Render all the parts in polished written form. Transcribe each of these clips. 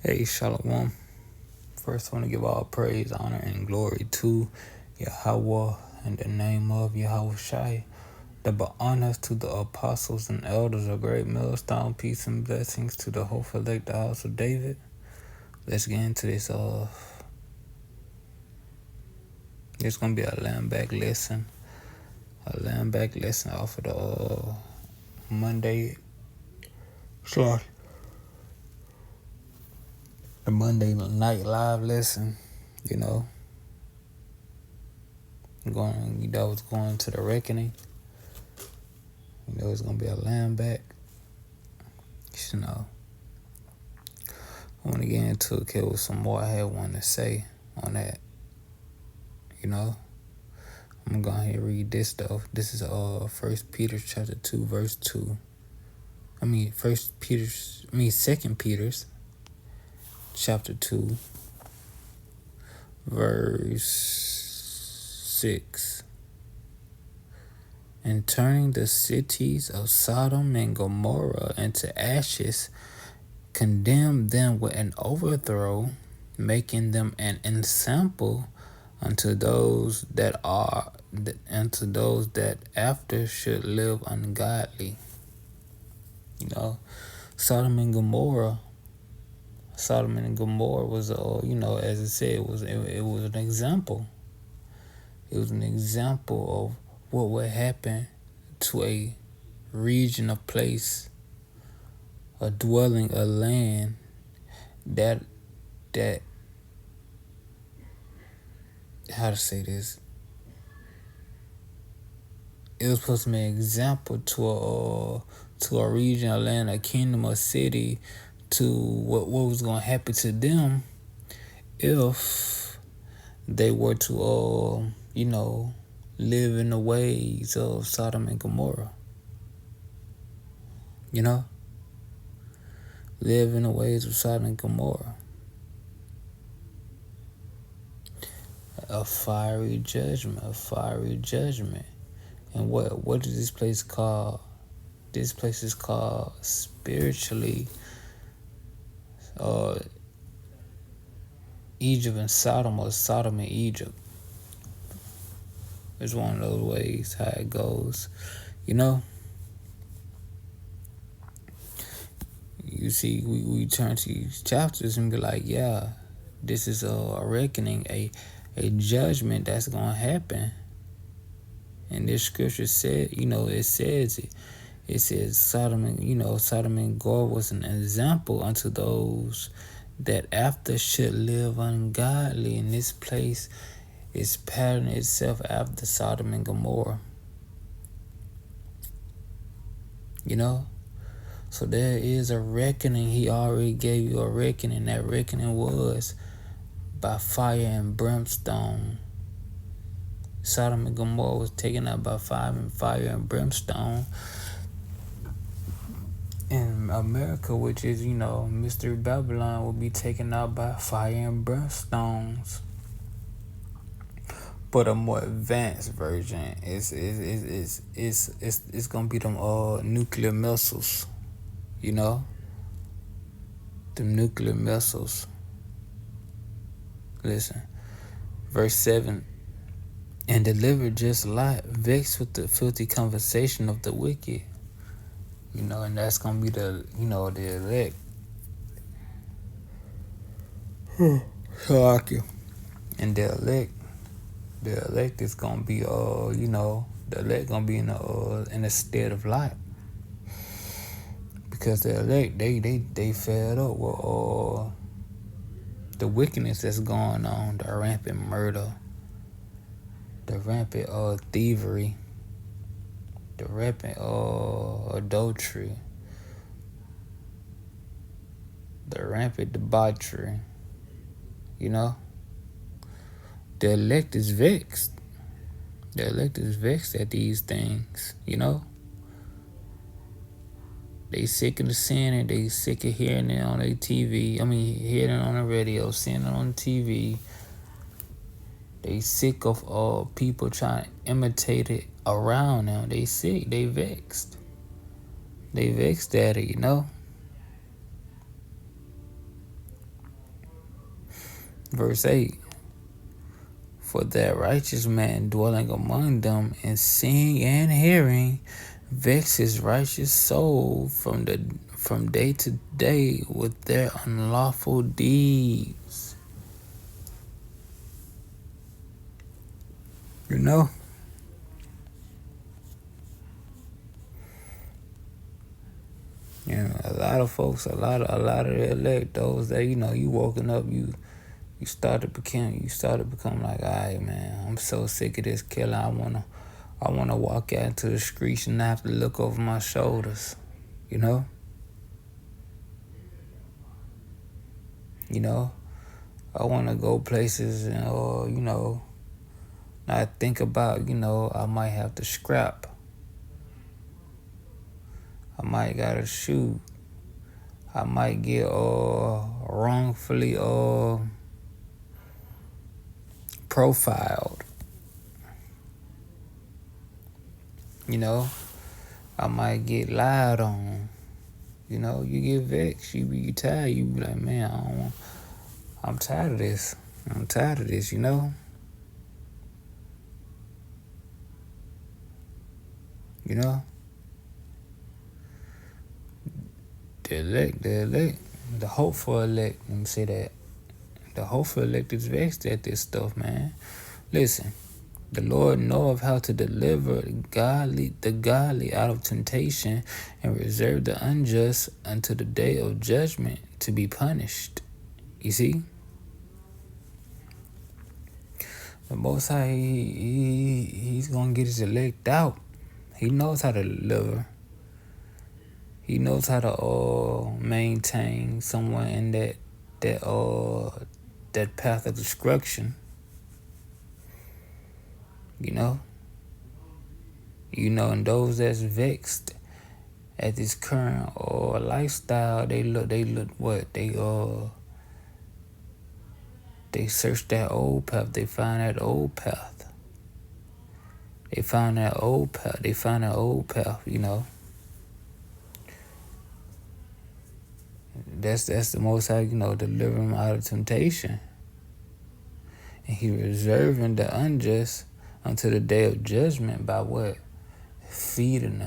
Hey, Shalom. First, I want to give all praise, honor, and glory to Yahweh in the name of Yahweh Shai. Double honors to the apostles and elders of great millstone, peace and blessings to the whole elect, the house of David. Let's get into this. It's gonna be a LambBack lesson. A LambBack lesson off of the Monday. Sorry. The Monday night live lesson. You know, was going to the reckoning. It's gonna be a LambBack. You know, I want to get into it with some more I had one to say on that. I'm gonna go ahead and read this though. This is 1 Peter chapter 2 verse 2. 2 Peter's chapter 2 verse 6. And turning the cities of Sodom and Gomorrah into ashes, condemn them with an overthrow, making them an ensample unto those that after should live ungodly. Sodom and Gomorrah was, as it said, it was an example. It was an example of what would happen to a region, a place, a dwelling, a land that how to say this? It was supposed to be an example to a region, a land, a kingdom, a city, to what was going to happen to them if they were to live in the ways of Sodom and Gomorrah. Live in the ways of Sodom and Gomorrah. A fiery judgment. And what is this place called? This place is called spiritually Egypt and Sodom, or Sodom and Egypt. It's one of those ways how it goes. You see, we turn to these chapters and be like, yeah, this is a reckoning, a judgment that's going to happen. And this scripture said, it says it. It says Sodom and Gomorrah was an example unto those that after should live ungodly. And this place is patterned itself after Sodom and Gomorrah. So there is a reckoning. He already gave you a reckoning. That reckoning was by fire and brimstone. Sodom and Gomorrah was taken out by fire and brimstone. And America, which is, Mystery Babylon, will be taken out by fire and brimstones. But a more advanced version is gonna be them nuclear missiles. The nuclear missiles. Listen, verse 7. And deliver just Lot, vexed with the filthy conversation of the wicked. And that's gonna be the elect. And the elect is gonna be the elect gonna be in a state of Lot. Because the elect, they fed up with the wickedness that's going on, the rampant murder, the rampant thievery, the rampant adultery, the rampant debauchery. The elect is vexed. The elect is vexed at these things. They sick of the sin, and they sick of hearing it on their TV. Hearing it on the radio, seeing it on TV. They sick of people trying to imitate it around them. They sick. They vexed. They vexed at it, Verse 8. For that righteous man dwelling among them and seeing and hearing vex his righteous soul from day to day with their unlawful deeds. You know? A lot of folks, a lot of the elect, those that, you woken up, you started become like, all right, man, I'm so sick of this killing. I wanna walk out into the streets and not have to look over my shoulders. You know? I wanna go places and not think about, I might have to scrap. I might gotta shoot. I might get wrongfully profiled. I might get lied on. You get vexed. You be tired. You be like, man, I'm tired of this. I'm tired of this, The elect, the hopeful elect, let me say that. The hopeful elect is vexed at this stuff, man. Listen, the Lord knoweth how to deliver the godly out of temptation and reserve the unjust unto the day of judgment to be punished. You see? The Most High, he's going to get his elect out. He knows how to deliver. He knows how to maintain someone in that path of destruction. And those that's vexed at this current lifestyle, they look what? They search that old path. They find that old path. They found that old path. That's the Most High, deliver them out of temptation. And he reserving the unjust until the day of judgment by what? Feeding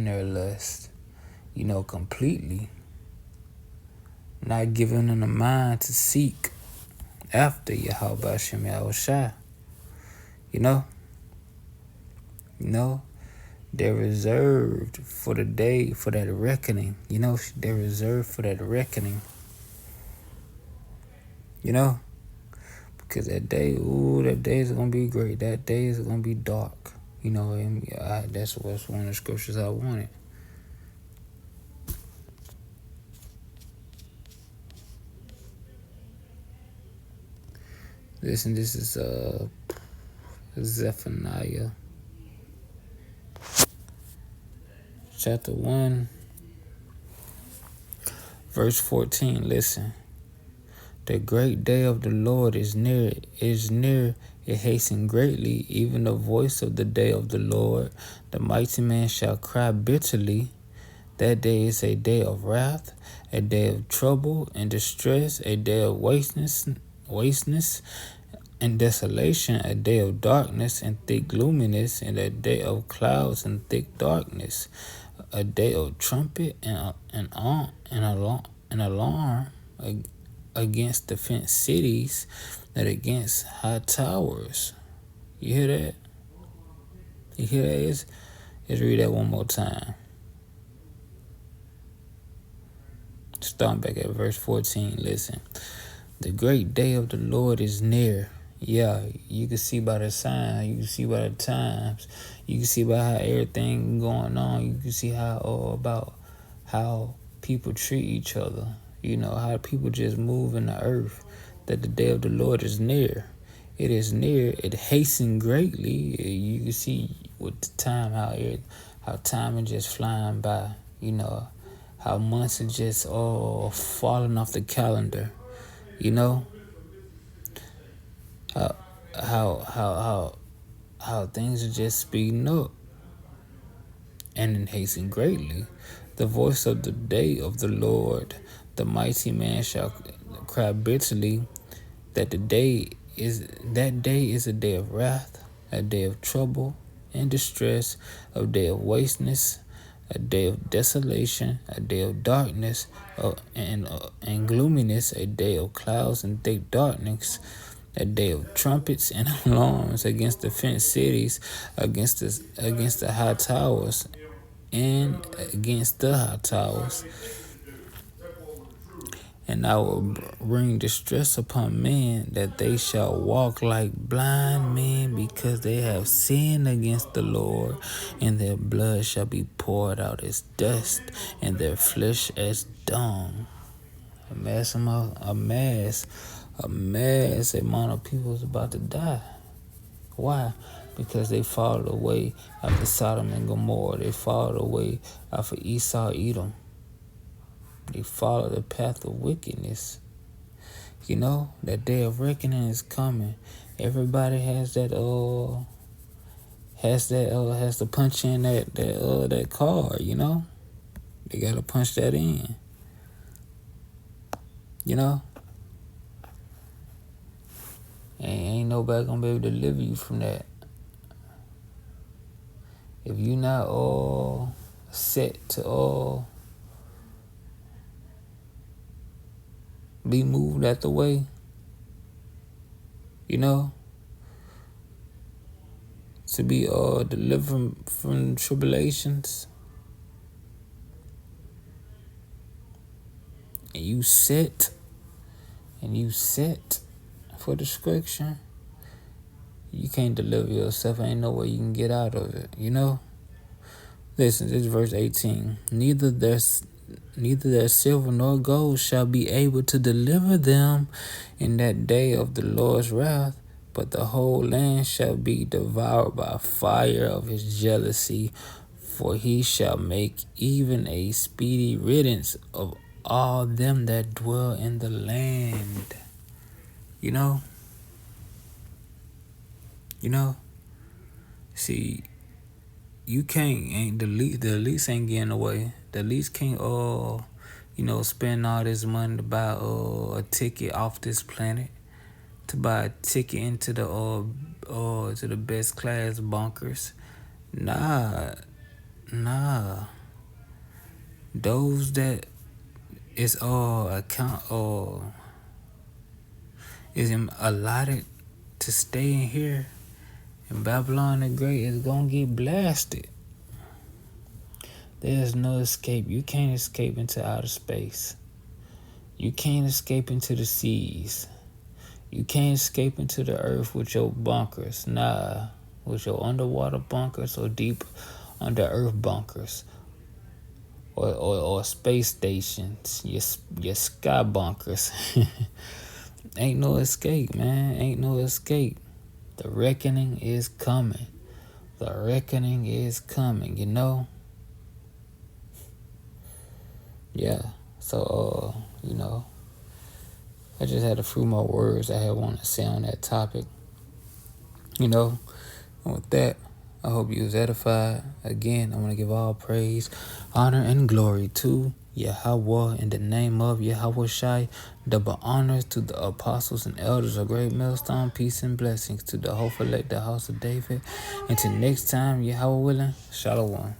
their lust, completely. Not giving them the mind to seek after Yahweh Shem Yahushua. They're reserved for the day, for that reckoning. They're reserved for that reckoning. Because that day is going to be great. That day is going to be dark. And that's what's one of the scriptures I wanted. Listen, this is Zephaniah chapter 1, verse 14. Listen. The great day of the Lord is near, it hasten greatly, even the voice of the day of the Lord. The mighty man shall cry bitterly. That day is a day of wrath, a day of trouble and distress, a day of wasteness and desolation, a day of darkness and thick gloominess, and a day of clouds and thick darkness, a day of trumpet and alarm against the fenced cities, and against high towers. You hear that? Let's read that one more time. Starting back at verse 14, listen. The great day of the Lord is near. Yeah, you can see by the sign, you can see by the times, you can see by how everything going on, you can see about how people treat each other, how people just move in the earth, that the day of the Lord is near. It is near, it hastened greatly. You can see with the time how time is just flying by, how months are just falling off the calendar, how things are just speeding up and in hasten greatly. The voice of the day of the Lord, the mighty man shall cry bitterly. that that day is a day of wrath, a day of trouble and distress, a day of wasteness, a day of desolation, a day of darkness and gloominess, a day of clouds and thick darkness, a day of trumpets and alarms against the fenced cities, against the high towers, and against the high towers. And I will bring distress upon men, that they shall walk like blind men, because they have sinned against the Lord, and their blood shall be poured out as dust, and their flesh as dung. A mass amount of people is about to die. Why? Because they followed away after Sodom and Gomorrah. They followed away after Esau, Edom. They follow the path of wickedness. You know, that day of reckoning is coming. Everybody has to punch in that card, you know? They gotta punch that in. You know? Ain't nobody gonna be able to deliver you from that. If you not all set to be moved out the way, you know, to be delivered from tribulations, and you set for destruction, you can't deliver yourself. Ain't no way you can get out of it, you know. Listen, this is verse 18. Neither their silver nor gold shall be able to deliver them in that day of the Lord's wrath, but the whole land shall be devoured by fire of his jealousy, for he shall make even a speedy riddance of all them that dwell in the land. You know? See, you can't, the lease ain't getting away. The lease can't spend all this money to buy a ticket off this planet, to buy a ticket into the best class bunkers. Nah. Those that is is allotted to stay in here in Babylon the Great is gonna get blasted. There's no escape. You can't escape into outer space. You can't escape into the seas. You can't escape into the earth with your bunkers. Nah, with your underwater bunkers or deep under earth bunkers, or space stations, your sky bunkers. Ain't no escape, man. Ain't no escape. The reckoning is coming. The reckoning is coming, you know? Yeah. So, I just had a few more words I want to say on that topic. You know? And with that, I hope you was edified. Again, I want to give all praise, honor, and glory to Yahweh in the name of Yahweh Shai. Double honors to the apostles and elders of Great Millstone. Peace and blessings to the hopeful elect, the house of David. Until next time, Yahweh willing, Shalom.